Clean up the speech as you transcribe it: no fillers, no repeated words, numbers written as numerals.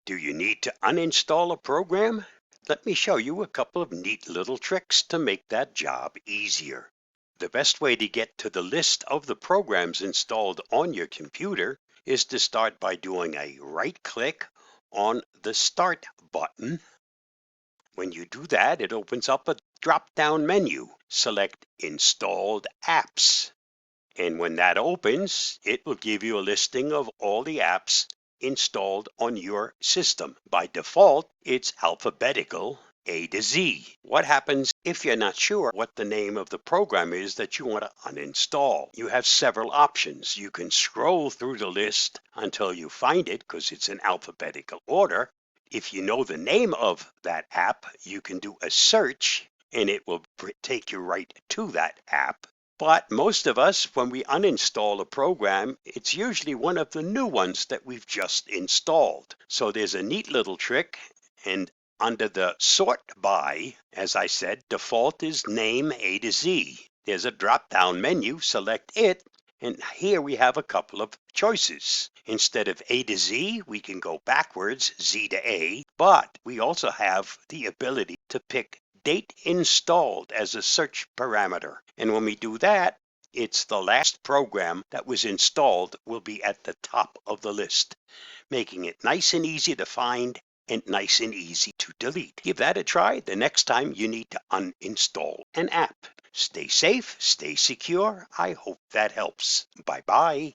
Do you need to uninstall a program? Let me show you a couple of neat little tricks to make that job easier. The best way to get to the list of the programs installed on your computer is to start by doing a right-click on the Start button. When you do that, it opens up a drop-down menu. Select Installed Apps. And when that opens, it will give you a listing of all the apps installed on your system. By default, it's alphabetical A to Z. What happens if you're not sure what the name of the program is that you want to uninstall? You have several options. You can scroll through the list until you find it because it's in alphabetical order. If you know the name of that app, you can do a search and it will take you right to that app. But most of us, when we uninstall a program, it's usually one of the new ones that we've just installed. So there's a neat little trick, and under the Sort By, as I said, default is Name A to Z. There's a drop-down menu, select it, and here we have a couple of choices. Instead of A to Z, we can go backwards, Z to A, but we also have the ability to pick Date Installed as a search parameter. And when we do that, it's the last program that was installed will be at the top of the list, making it nice and easy to find and nice and easy to delete. Give that a try the next time you need to uninstall an app. Stay safe, stay secure. I hope that helps. Bye-bye.